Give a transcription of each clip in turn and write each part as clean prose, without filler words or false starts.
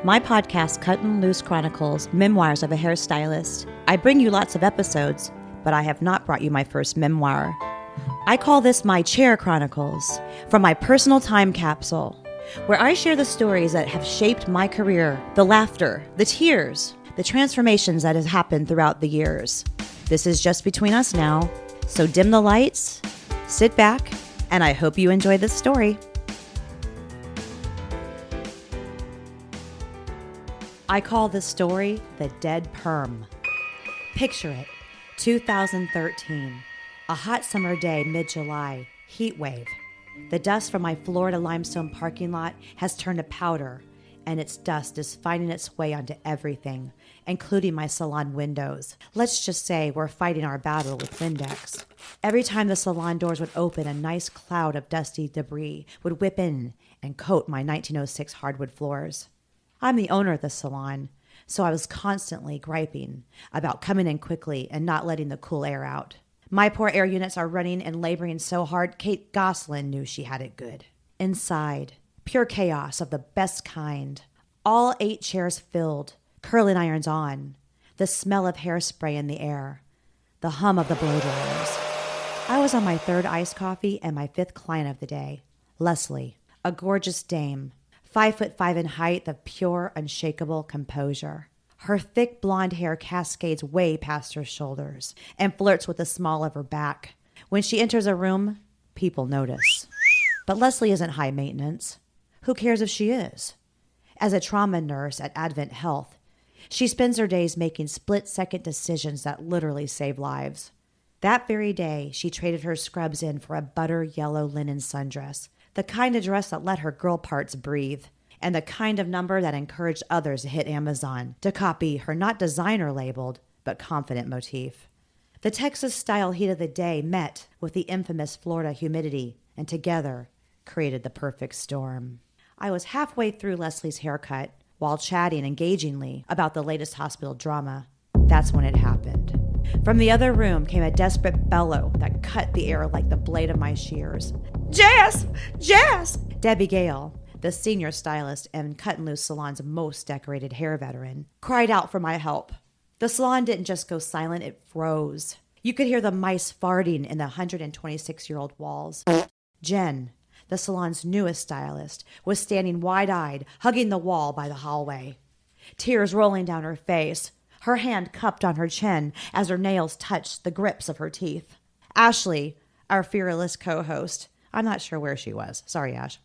My podcast, Cuttin Loose Chronicles, Memoirs of a Hairstylist. I bring you lots of episodes, but I have not brought you my first memoir. I call this my Chair Chronicles, from my personal time capsule, where I share the stories that have shaped my career, the laughter, the tears, the transformations that have happened throughout the years. This is just between us now, so dim the lights, sit back, and I hope you enjoy this story. I call this story the Dead Perm. Picture it, 2013, a hot summer day, mid-July, heat wave. The dust from my Florida limestone parking lot has turned to powder, and its dust is finding its way onto everything, including my salon windows. Let's just say we're fighting our battle with Windex. Every time the salon doors would open, a nice cloud of dusty debris would whip in and coat my 1906 hardwood floors. I'm the owner of the salon, so I was constantly griping about coming in quickly and not letting the cool air out. My poor air units are running and laboring so hard, Kate Gosselin knew she had it good. Inside, pure chaos of the best kind. All 8 chairs filled, curling irons on, the smell of hairspray in the air, the hum of the blow dryers. I was on my 3rd iced coffee and my 5th client of the day, Leslie, a gorgeous dame, 5'5" in height of pure, unshakable composure. Her thick blonde hair cascades way past her shoulders and flirts with the small of her back. When she enters a room, people notice. But Leslie isn't high maintenance. Who cares if she is? As a trauma nurse at Advent Health, she spends her days making split-second decisions that literally save lives. That very day, she traded her scrubs in for a butter yellow linen sundress, the kind of dress that let her girl parts breathe, and the kind of number that encouraged others to hit Amazon to copy her not designer-labeled, but confident motif. The Texas-style heat of the day met with the infamous Florida humidity, and together created the perfect storm. I was halfway through Leslie's haircut while chatting engagingly about the latest hospital drama. That's when it happened. From the other room came a desperate bellow that cut the air like the blade of my shears. "Jess! Jess!" Debbie Gale, the senior stylist and Cuttin Loose Salon's most decorated hair veteran, cried out for my help. The salon didn't just go silent, it froze. You could hear the mice farting in the 126-year-old walls. Jen, the salon's newest stylist, was standing wide-eyed, hugging the wall by the hallway. Tears rolling down her face, her hand cupped on her chin as her nails touched the grips of her teeth. Ashley, our fearless co-host, I'm not sure where she was. Sorry, Ash.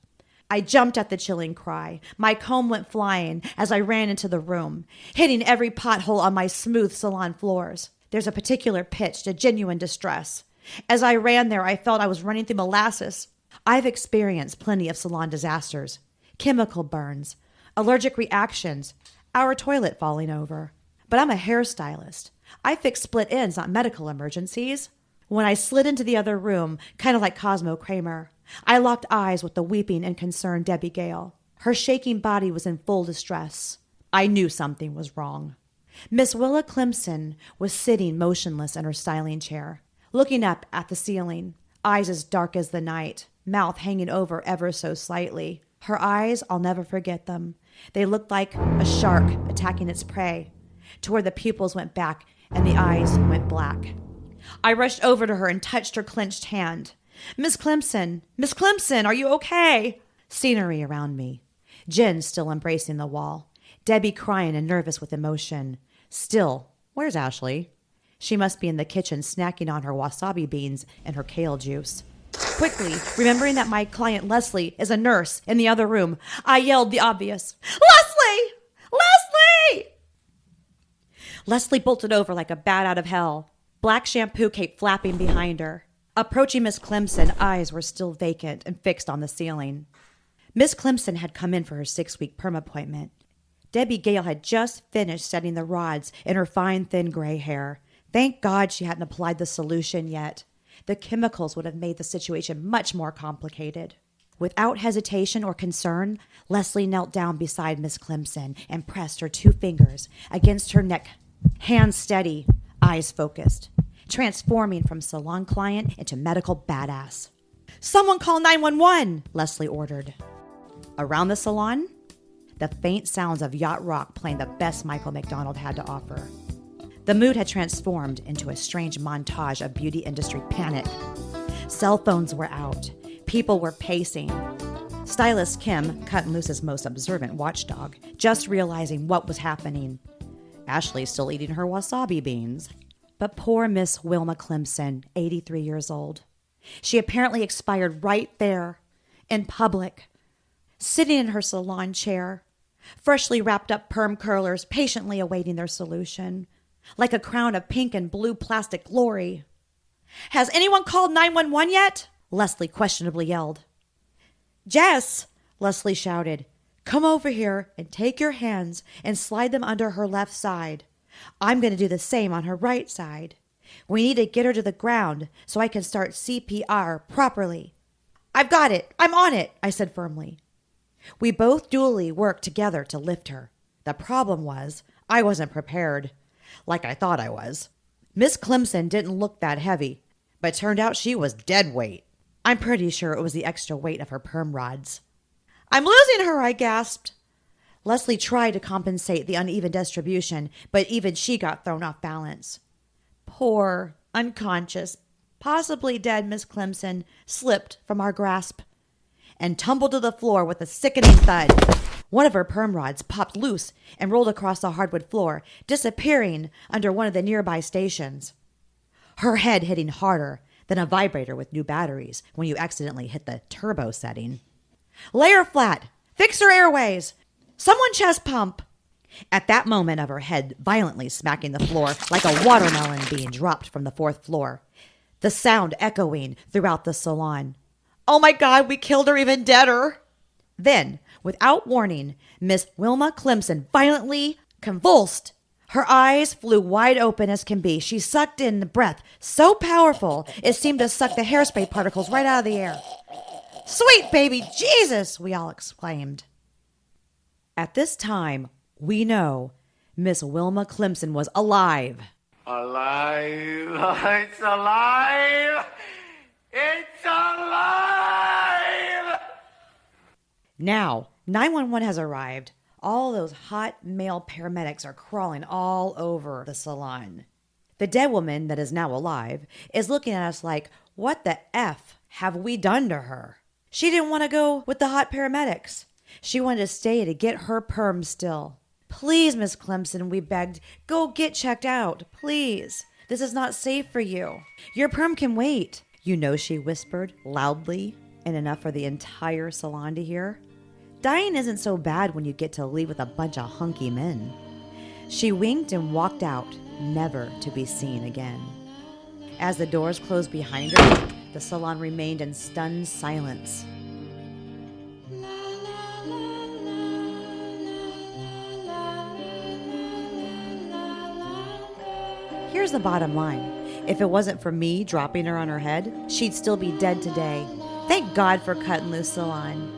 I jumped at the chilling cry. My comb went flying as I ran into the room, hitting every pothole on my smooth salon floors. There's a particular pitch to genuine distress. As I ran there, I felt I was running through molasses. I've experienced plenty of salon disasters, chemical burns, allergic reactions, our toilet falling over. But I'm a hairstylist. I fix split ends, not medical emergencies. When I slid into the other room, kind of like Cosmo Kramer, I locked eyes with the weeping and concerned Debbie Gale. Her shaking body was in full distress. I knew something was wrong. Miss Willa Clemson was sitting motionless in her styling chair, looking up at the ceiling, eyes as dark as the night, mouth hanging over ever so slightly. Her eyes, I'll never forget them. They looked like a shark attacking its prey, to where the pupils went back and the eyes went black. I rushed over to her and touched her clenched hand. Miss Clemson, are you okay?" Scenery around me. Jen still embracing the wall. Debbie crying and nervous with emotion. Still, where's Ashley? She must be in the kitchen snacking on her wasabi beans and her kale juice. Quickly, remembering that my client Leslie is a nurse in the other room, I yelled the obvious, "Leslie! Leslie!" Leslie bolted over like a bat out of hell. Black shampoo cape flapping behind her. Approaching Miss Clemson, eyes were still vacant and fixed on the ceiling. Miss Clemson had come in for her 6-week perm appointment. Debbie Gale had just finished setting the rods in her fine, thin gray hair. Thank God she hadn't applied the solution yet. The chemicals would have made the situation much more complicated. Without hesitation or concern, Leslie knelt down beside Miss Clemson and pressed her 2 fingers against her neck, hands steady, eyes focused, transforming from salon client into medical badass. "Someone call 911, Leslie ordered. Around the salon, the faint sounds of yacht rock playing the best Michael McDonald had to offer. The mood had transformed into a strange montage of beauty industry panic. Cell phones were out. People were pacing. Stylist Kim, Cuttin Loose's most observant watchdog, just realizing what was happening. Ashley's still eating her wasabi beans. But poor Miss Wilma Clemson, 83 years old. She apparently expired right there, in public, sitting in her salon chair, freshly wrapped up perm curlers patiently awaiting their solution, like a crown of pink and blue plastic glory. "Has anyone called 911 yet?" Leslie questionably yelled. "Jess," Leslie shouted, "come over here and take your hands and slide them under her left side. I'm going to do the same on her right side. We need to get her to the ground so I can start CPR properly." "I've got it. I'm on it," I said firmly. We both dually worked together to lift her. The problem was, I wasn't prepared, like I thought I was. Miss Clemson didn't look that heavy, but turned out she was dead weight. I'm pretty sure it was the extra weight of her perm rods. "I'm losing her," I gasped. Leslie tried to compensate the uneven distribution, but even she got thrown off balance. Poor, unconscious, possibly dead Miss Clemson slipped from our grasp and tumbled to the floor with a sickening thud. One of her perm rods popped loose and rolled across the hardwood floor, disappearing under one of the nearby stations. Her head hitting harder than a vibrator with new batteries when you accidentally hit the turbo setting. "Lay her flat! Fix her airways! Someone chest pump!" At that moment of her head violently smacking the floor like a watermelon being dropped from the fourth floor, the sound echoing throughout the salon. "Oh my God, we killed her even deader!" Then, without warning, Miss Wilma Clemson violently convulsed. Her eyes flew wide open as can be. She sucked in the breath so powerful it seemed to suck the hairspray particles right out of the air. "Sweet baby Jesus!" we all exclaimed. At this time, we know Miss Wilma Clemson was alive. Alive! It's alive! It's alive! Now, 911 has arrived. All those hot male paramedics are crawling all over the salon. The dead woman that is now alive is looking at us like, what the F have we done to her? She didn't want to go with the hot paramedics. She wanted to stay to get her perm still. "Please, Miss Clemson," we begged, "go get checked out, please. This is not safe for you. Your perm can wait." "You know," she whispered loudly and enough for the entire salon to hear, "dying isn't so bad when you get to leave with a bunch of hunky men." She winked and walked out, never to be seen again. As the doors closed behind her, the salon remained in stunned silence. Here's the bottom line. If it wasn't for me dropping her on her head, she'd still be dead today. Thank God for Cuttin Loose Salon.